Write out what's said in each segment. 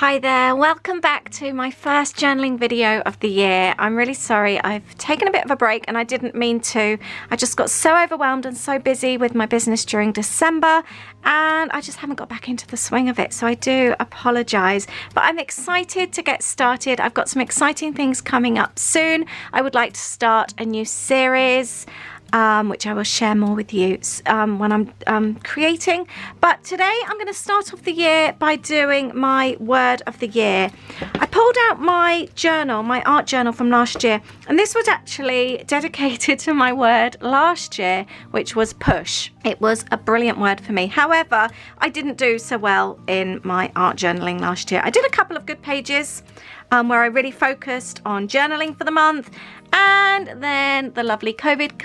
Hi there, welcome back to my first journaling video of the year. I'm really sorry, I've taken a bit of a break and I didn't mean to. I just got so overwhelmed and so busy with my business during December and I just haven't got back into the swing of it, so I do apologise. But I'm excited to get started. I've got some exciting things coming up soon. I would like to start a new series which I will share more with you when I'm creating. But today I'm going to start off the year by doing my word of the year. I pulled out my journal, my art journal from last year, and this was actually dedicated to my word last year, which was push. It was a brilliant word for me. However, I didn't do so well in my art journaling last year. I did a couple of good pages where I really focused on journaling for the month, and then the lovely COVID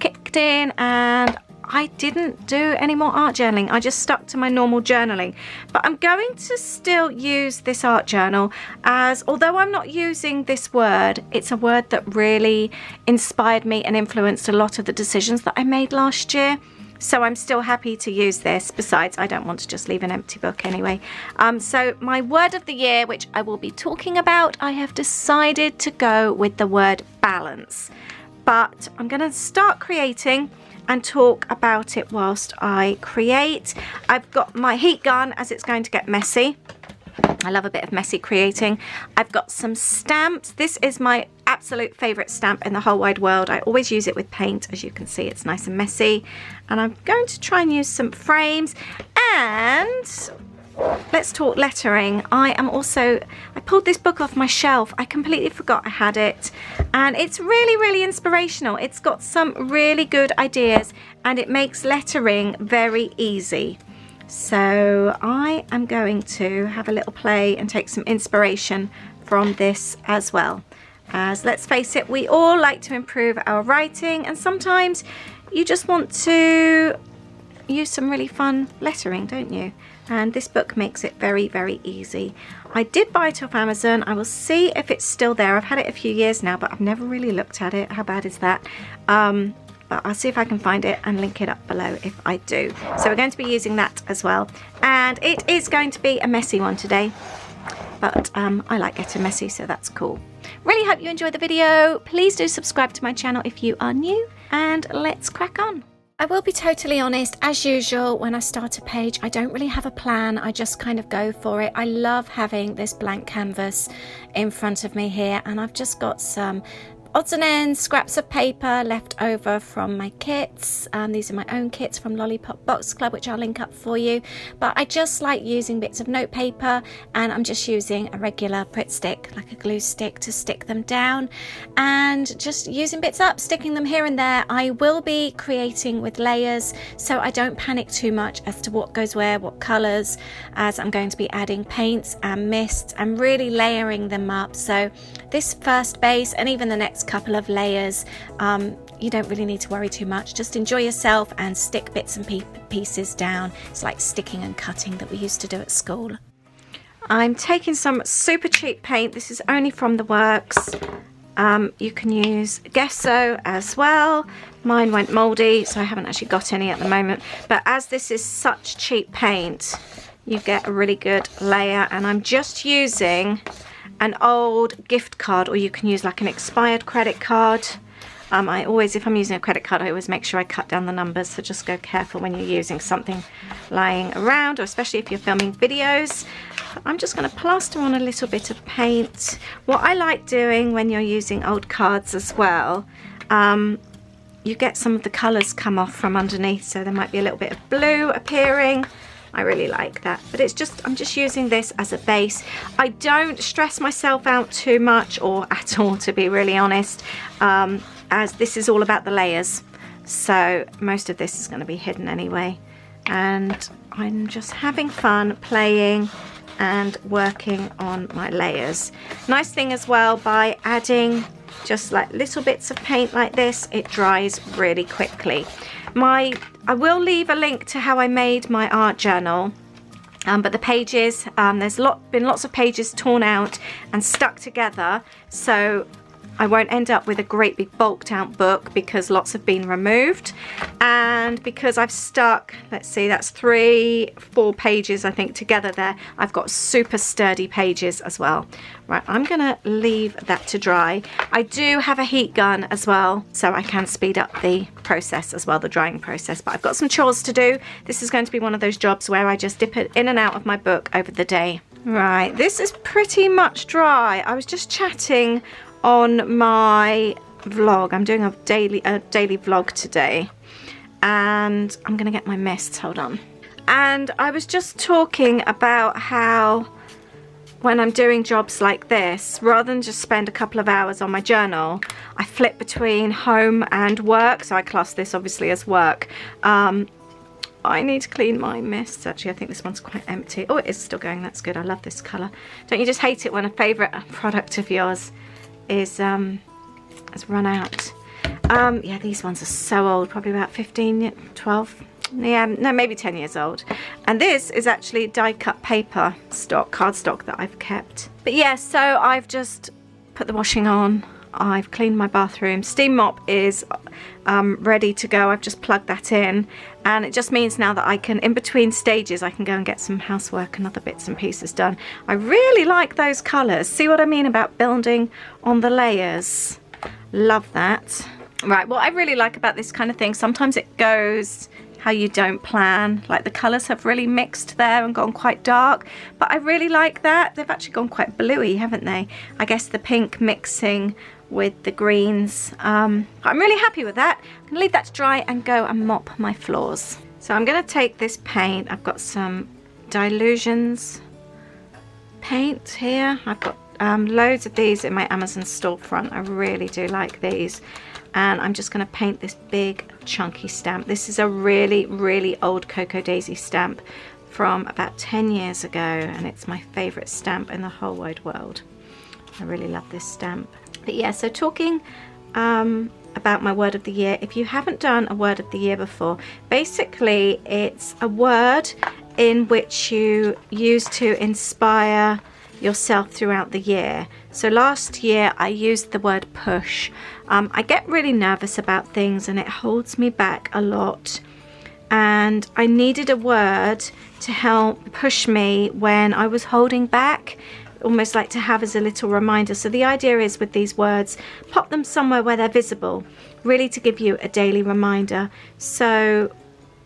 kicked in and I didn't do any more art journaling. I just stuck to my normal journaling. But I'm going to still use this art journal, as although I'm not using this word, it's a word that really inspired me and influenced a lot of the decisions that I made last year. So I'm still happy to use this. Besides, I don't want to just leave an empty book anyway. So my word of the year, which I will be talking about, I have decided to go with the word balance. But I'm going to start creating and talk about it whilst I create. I've got my heat gun as it's going to get messy. I love a bit of messy creating. I've got some stamps. This is my absolute favourite stamp in the whole wide world. I always use it with paint. As you can see, it's nice and messy. And I'm going to try and use some frames. And let's talk lettering. I pulled this book off my shelf. I completely forgot I had it. And it's really, really inspirational. It's got some really good ideas and it makes lettering very easy. So I am going to have a little play and take some inspiration from this as well. As let's face it, we all like to improve our writing, and sometimes you just want to use some really fun lettering, don't you? And this book makes it very, very easy. I did buy it off Amazon. I will see if it's still there. I've had it a few years now, but I've never really looked at it. How bad is that? But I'll see if I can find it and link it up below if I do. So we're going to be using that as well. And it is going to be a messy one today, but I like getting messy, so that's cool. Really hope you enjoyed the video. Please do subscribe to my channel if you are new, and let's crack on. I will be totally honest, as usual, when I start a page, I don't really have a plan. I just kind of go for it. I love having this blank canvas in front of me here, and I've just got some odds and ends, scraps of paper left over from my kits. These are my own kits from Lollipop Box Club, which I'll link up for you. But I just like using bits of note paper, and I'm just using a regular Pritt stick, like a glue stick, to stick them down, and just using bits up, sticking them here and there. I will be creating with layers, so I don't panic too much as to what goes where, what colours, as I'm going to be adding paints and mists and really layering them up. So this first base and even the next couple of layers, you don't really need to worry too much. Just enjoy yourself and stick bits and pieces down. It's like sticking and cutting that we used to do at school. I'm taking some super cheap paint. This is only from the works. You can use gesso as well. Mine went mouldy, so I haven't actually got any at the moment. But as this is such cheap paint, you get a really good layer. And I'm just using an old gift card, or you can use like an expired credit card. If I'm using a credit card, I always make sure I cut down the numbers, so just go careful when you're using something lying around, or especially if you're filming videos. I'm just going to plaster on a little bit of paint. What I like doing when you're using old cards as well, you get some of the colours come off from underneath, so there might be a little bit of blue appearing. I really like that, but I'm just using this as a base. I don't stress myself out too much, or at all, to be really honest, as this is all about the layers. So most of this is going to be hidden anyway. And I'm just having fun playing and working on my layers. Nice thing as well, by adding just like little bits of paint like this, it dries really quickly. I will leave a link to how I made my art journal, but the pages, there's been lots of pages torn out and stuck together, so I won't end up with a great big bulked out book because lots have been removed, and because I've stuck, let's see, that's 3-4 pages I think together there. I've got super sturdy pages as well. Right, I'm gonna leave that to dry. I do have a heat gun as well, so I can speed up the process as well, the drying process, but I've got some chores to do. This is going to be one of those jobs where I just dip it in and out of my book over the day. Right, this is pretty much dry. I was just chatting on my vlog. I'm doing a daily vlog today, and I'm gonna get my mists, hold on. And I was just talking about how when I'm doing jobs like this, rather than just spend a couple of hours on my journal, I flip between home and work, so I class this obviously as work. I need to clean my mists. Actually, I think this one's quite empty. Oh, it is still going. That's good. I love this colour. Don't you just hate it when a favourite product of yours is has run out? Yeah, these ones are so old. Probably about 15, 12. Yeah, no, maybe 10 years old. And this is actually die-cut paper stock, cardstock that I've kept. But yeah, so I've just put the washing on. I've cleaned my bathroom. Steam mop is ready to go. I've just plugged that in, and it just means now that I can, in between stages, I can go and get some housework and other bits and pieces done. I really like those colours. See what I mean about building on the layers? Love that. Right, what I really like about this kind of thing, sometimes it goes how you don't plan. Like the colours have really mixed there and gone quite dark, but I really like that. They've actually gone quite bluey, haven't they? I guess the pink mixing with the greens. I'm really happy with that. I'm gonna leave that to dry and go and mop my floors. So I'm gonna take this paint. I've got some Dilutions paint here. I've got loads of these in my Amazon storefront. I really do like these. And I'm just going to paint this big chunky stamp. This is a really, really old Cocoa Daisy stamp from about 10 years ago, and it's my favourite stamp in the whole wide world. I really love this stamp. But yeah, so talking about my word of the year, if you haven't done a word of the year before, basically it's a word in which you use to inspire yourself throughout the year. So last year I used the word push. I get really nervous about things and it holds me back a lot, and I needed a word to help push me when I was holding back, almost like to have as a little reminder. So the idea is with these words, pop them somewhere where they're visible, really to give you a daily reminder. So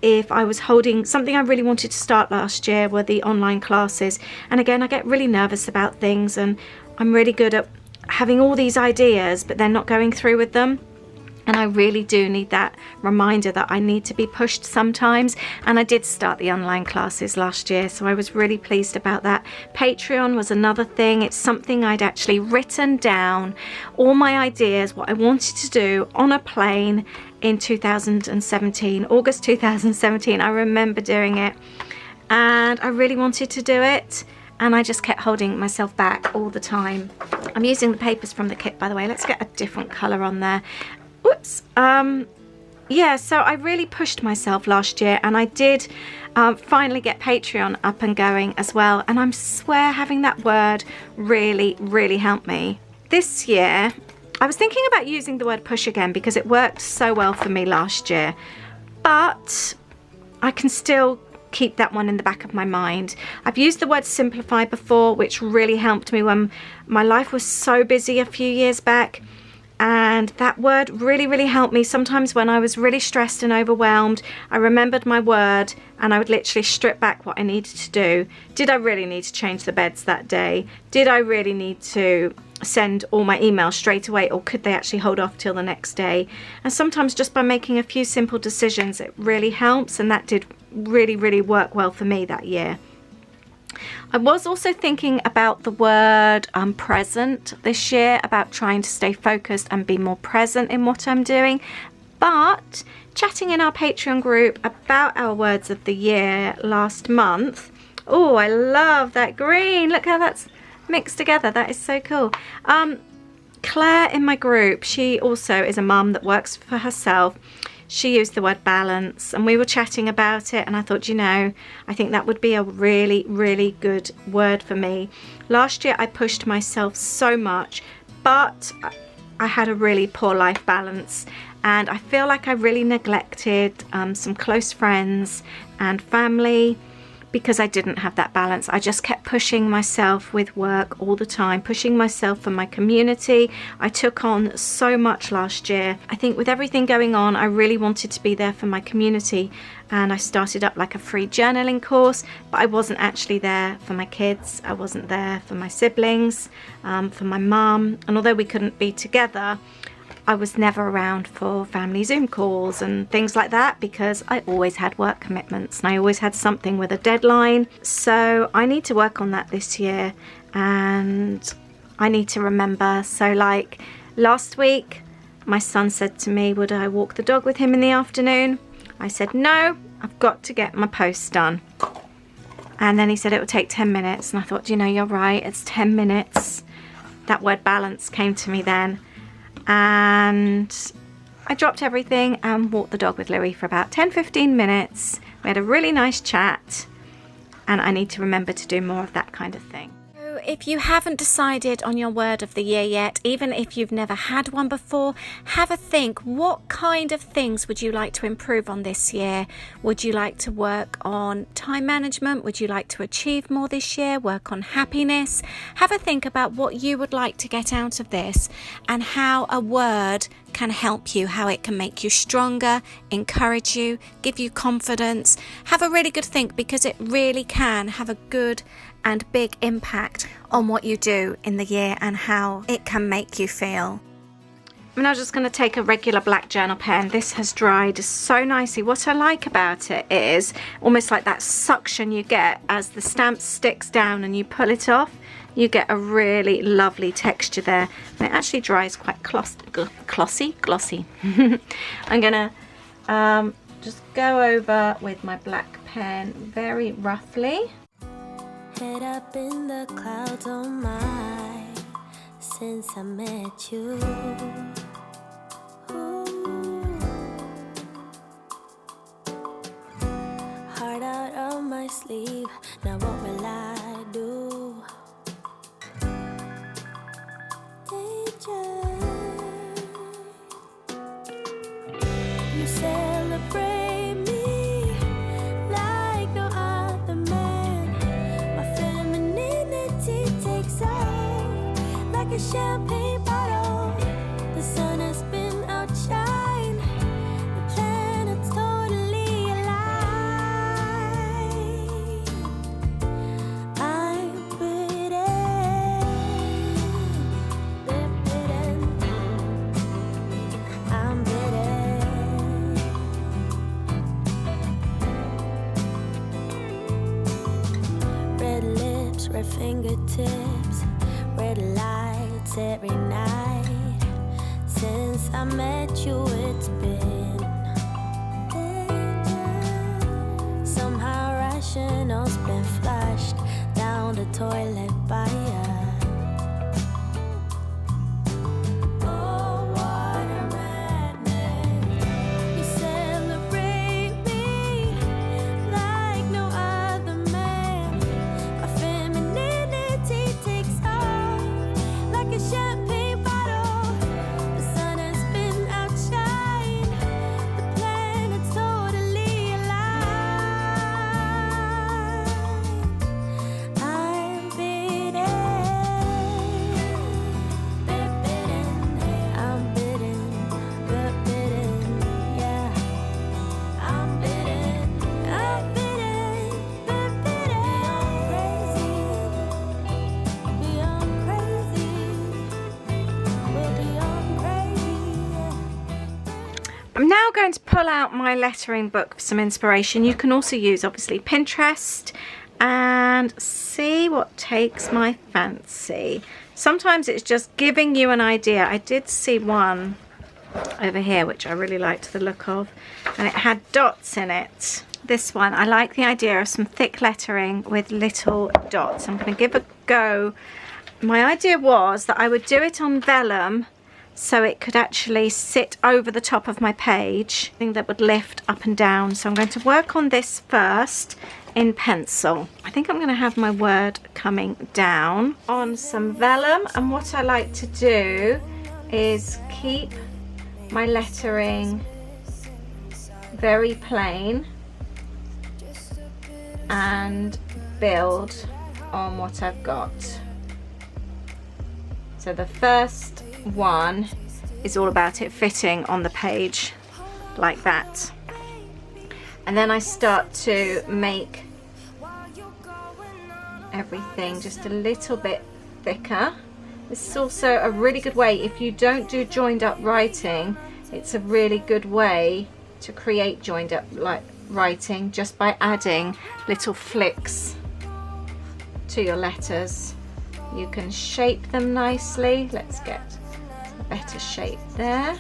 if I was holding something I really wanted to start last year were the online classes, and again I get really nervous about things and I'm really good at having all these ideas but then not going through with them, and I really do need that reminder that I need to be pushed sometimes. And I did start the online classes last year, so I was really pleased about that. Patreon was another thing. It's something I'd actually written down, all my ideas, what I wanted to do on a plane in 2017, August 2017. I remember doing it and I really wanted to do it, and I just kept holding myself back all the time. I'm using the papers from the kit, by the way. Let's get a different colour on there. Whoops. Yeah, so I really pushed myself last year, and I did finally get Patreon up and going as well, and I swear having that word really, really helped me. This year I was thinking about using the word push again because it worked so well for me last year, but I can still keep that one in the back of my mind. I've used the word simplify before, which really helped me when my life was so busy a few years back, and that word really, really helped me. Sometimes when I was really stressed and overwhelmed, I remembered my word and I would literally strip back what I needed to do. Did I really need to change the beds that day? Did I really need to send all my emails straight away, or could they actually hold off till the next day? And sometimes just by making a few simple decisions, it really helps, and that did really, really work well for me that year. I was also thinking about the word present this year, about trying to stay focused and be more present in what I'm doing. But chatting in our Patreon group about our words of the year last month, oh, I love that green. Look how that's mixed together. That is so cool. Claire in my group, she also is a mum that works for herself. She used the word balance, and we were chatting about it, and I thought, you know, I think that would be a really, really good word for me. Last year I pushed myself so much, but I had a really poor life balance, and I feel like I really neglected some close friends and family because I didn't have that balance. I just kept pushing myself with work all the time, pushing myself for my community. I took on so much last year. I think with everything going on, I really wanted to be there for my community, and I started up like a free journaling course, but I wasn't actually there for my kids. I wasn't there for my siblings, for my mum, and although we couldn't be together, I was never around for family Zoom calls and things like that because I always had work commitments and I always had something with a deadline. So I need to work on that this year, and I need to remember. So like last week, my son said to me, would I walk the dog with him in the afternoon? I said, no, I've got to get my posts done. And then he said it would take 10 minutes. And I thought, you know, you're right, it's 10 minutes. That word balance came to me then. And I dropped everything and walked the dog with Louis for about 10-15 minutes. We had a really nice chat, and I need to remember to do more of that kind of thing. So if you haven't decided on your word of the year yet, even if you've never had one before, have a think. What kind of things would you like to improve on this year? Would you like to work on time management? Would you like to achieve more this year? Work on happiness? Have a think about what you would like to get out of this and how a word can help you, how it can make you stronger, encourage you, give you confidence. Have a really good think, because it really can have a good and big impact on what you do in the year and how it can make you feel. I'm now just going to take a regular black journal pen. This has dried so nicely. What I like about it is almost like that suction you get as the stamp sticks down and you pull it off. You get a really lovely texture there. And it actually dries quite glossy. I'm going to just go over with my black pen very roughly. Head up in the clouds, oh my, since I met you. Ooh. Heart out of my sleeve, now what will I do? Danger. You celebrate me like no other man. My femininity takes off like a champagne bottle. The sun has been outshine. The planet's totally alive. I'm bitten. I'm bitten. Red lips, red fingertips, red lights every night. Since I met you, it's been somehow rational's been flushed down the toilet by you. Oh, what a madness. You celebrate me like no other man. My femininity takes off like a champagne bottle. The sun has been outshine. The planet's totally alive. I'm bitten. I'm bitten. But bitten. Yeah. I'm bitten. I'm bitten. But bitten. Beyond crazy. We're beyond crazy. I'm now going to pull out my lettering book for some inspiration. You can also use obviously Pinterest and see what takes my fancy. Sometimes it's just giving you an idea. I did see one over here which I really liked the look of, and it had dots in it. This one, I like the idea of some thick lettering with little dots. I'm going to give a go. My idea was that I would do it on vellum so it could actually sit over the top of my page, thing that would lift up and down. So I'm going to work on this first in pencil. I think I'm going to have my word coming down on some vellum, and what I like to do is keep my lettering very plain and build on what I've got. So the first one is all about it fitting on the page like that. And then I start to make everything just a little bit thicker. This is also a really good way, if you don't do joined up writing, it's a really good way to create joined up writing just by adding little flicks to your letters. You can shape them nicely. Let's get a better shape there.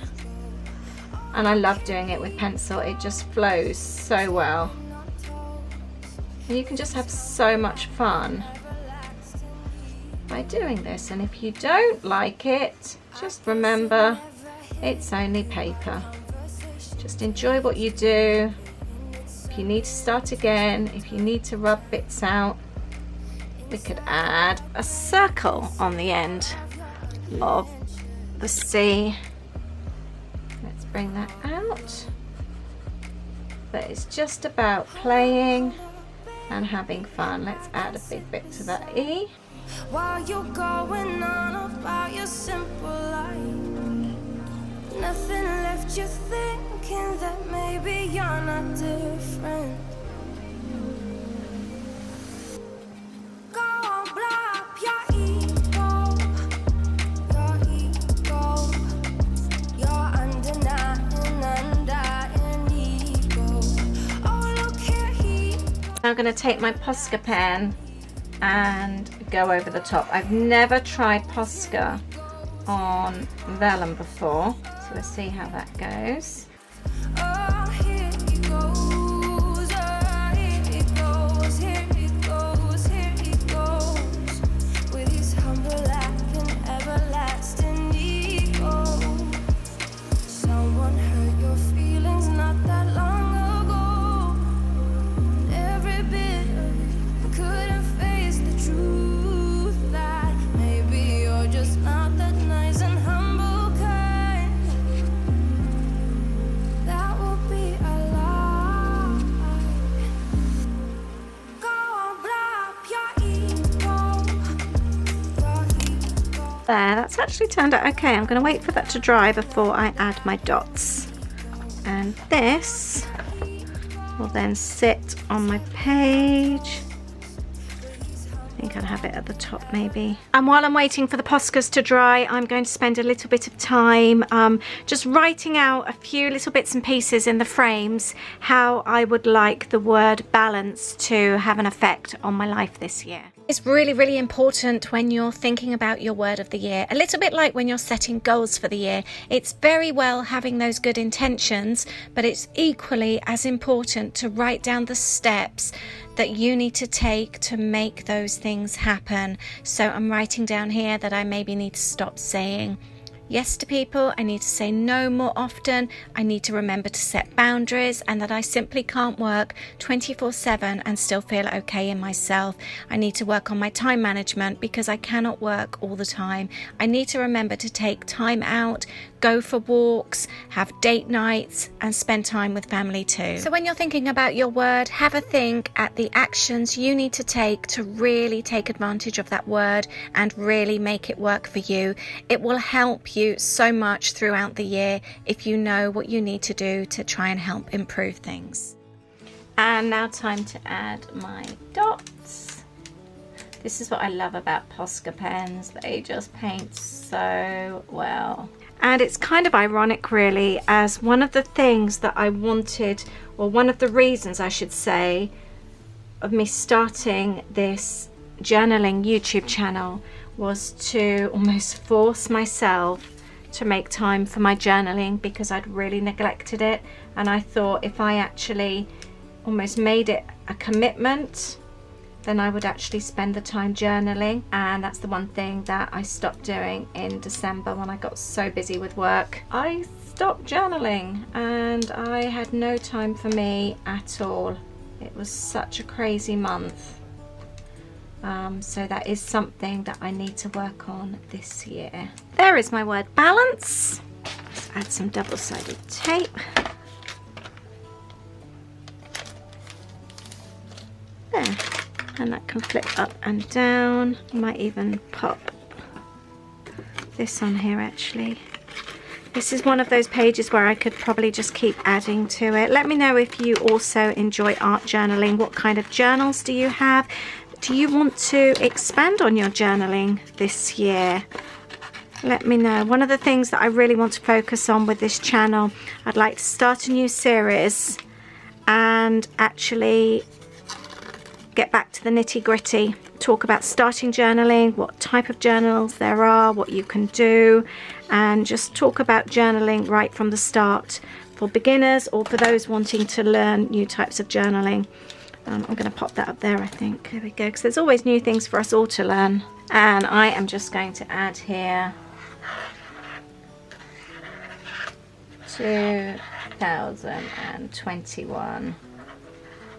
And I love doing it with pencil. It just flows so well. And you can just have so much fun by doing this. And if you don't like it, just remember it's only paper. Just enjoy what you do. If you need to start again, if you need to rub bits out, we could add a circle on the end of the C. Let's bring that out. But it's just about playing and having fun. Let's add a big bit to that E. While you're going on about your simple life, nothing left you thinking that maybe you're not different. Go on, blow up your ego, your undying ego. Oh, look here, I'm going to take my Posca pen and go over the top. I've never tried Posca on vellum before, so let's see how that goes. oh, here he goes, here he goes, here he goes, here he goes, with his humble laugh and everlasting ego. Someone hurt your feelings not that long ago. Every bit of it couldn't face the truth that maybe you're just not that nice and humble kind. That would be a lie. Go on, blow up your ego. There, that's actually turned out okay. I'm going to wait for that to dry before I add my dots. And this will then sit on my page. I think I'll have it at the top maybe. And while I'm waiting for the Poscas to dry, I'm going to spend a little bit of time just writing out a few little bits and pieces in the frames how I would like the word balance to have an effect on my life this year. It's really, really important when you're thinking about your word of the year, a little bit like when you're setting goals for the year. It's very well having those good intentions, but it's equally as important to write down the steps that you need to take to make those things happen. So I'm writing down here that I maybe need to stop saying yes to people. I need to say no more often. I need to remember to set boundaries, and that I simply can't work 24/7 and still feel okay in myself. I need to work on my time management because I cannot work all the time. I need to remember to take time out, go for walks, have date nights, and spend time with family too. So when you're thinking about your word, have a think at the actions you need to take to really take advantage of that word and really make it work for you. It will help you so much throughout the year if you know what you need to do to try and help improve things. And now time to add my dots. This is what I love about Posca pens. They just paint so well. And it's kind of ironic really, as one of the things that I wanted, or one of the reasons I should say, of me starting this journaling YouTube channel was to almost force myself to make time for my journaling, because I'd really neglected it. And I thought if I actually almost made it a commitment, then I would actually spend the time journaling. And that's the one thing that I stopped doing in December when I got so busy with work. I stopped journaling and I had no time for me at all. It was such a crazy month. So that is something that I need to work on this year. There is my word balance. Let's add some double-sided tape. There. And that can flip up and down. I might even pop this on here actually. This is one of those pages where I could probably just keep adding to it. Let me know if you also enjoy art journaling. What kind of journals do you have? Do you want to expand on your journaling this year? Let me know. One of the things that I really want to focus on with this channel, I'd like to start a new series and actually get back to the nitty-gritty, talk about starting journaling, what type of journals there are, what you can do, and just talk about journaling right from the start for beginners or for those wanting to learn new types of journaling. I'm going to pop that up there, I think. There we go, because there's always new things for us all to learn. And I am just going to add here 2021.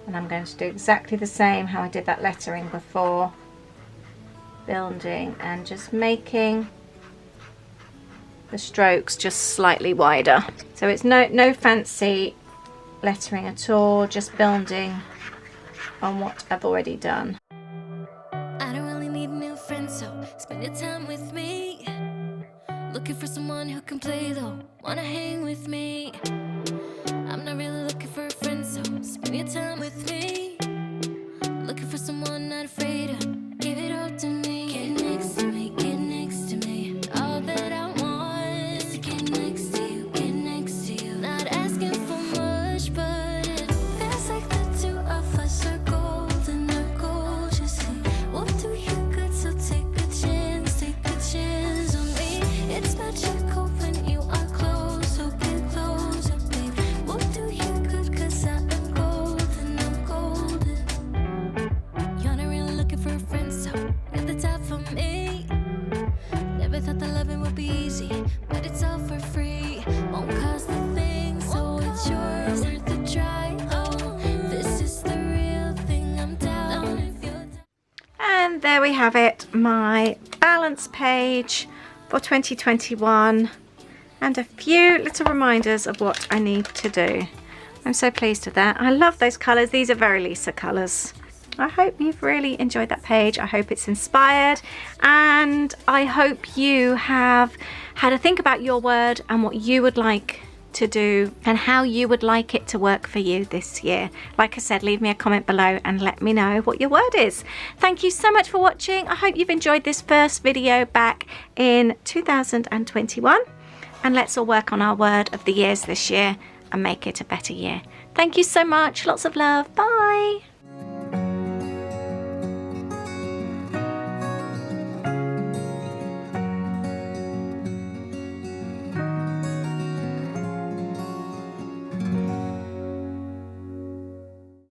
And I'm going to do exactly the same how I did that lettering before. Building and just making the strokes just slightly wider. So it's no fancy lettering at all, just building on what I've already done. I don't really need a new friend, so spend your time with me. Looking for someone who can play though, wanna hang with me. I'm not really looking for a friend, so spend your time with me. Looking for someone not afraid to give it all to me. Get next to me, get next to me. All that I want is to get next to you, get next to you. Not asking for much, but it feels like the two of us are golden or gold. You see, we'll do you good, so take a chance on me. It's magical when you are close, so get closer, babe. We'll do you good, 'cause I am golden, I'm golden. You're not really looking for a friend, so at the top for me. Never thought that loving would be easy, but it's all for free. Won't cost a thing, so it's yours, worth a try. Oh, this is the real thing, I'm down if you're down. And there we have it, my balance page for 2021 and a few little reminders of what I need to do. I'm so pleased with that. I love those colours. These are very Lisa colours. I hope you've really enjoyed that page. I hope it's inspired, and I hope you have had a think about your word and what you would like to do and how you would like it to work for you this year. Like I said, leave me a comment below and let me know what your word is. Thank you so much for watching. I hope you've enjoyed this first video back in 2021, and let's all work on our word of the years this year and make it a better year. Thank you so much. Lots of love. Bye.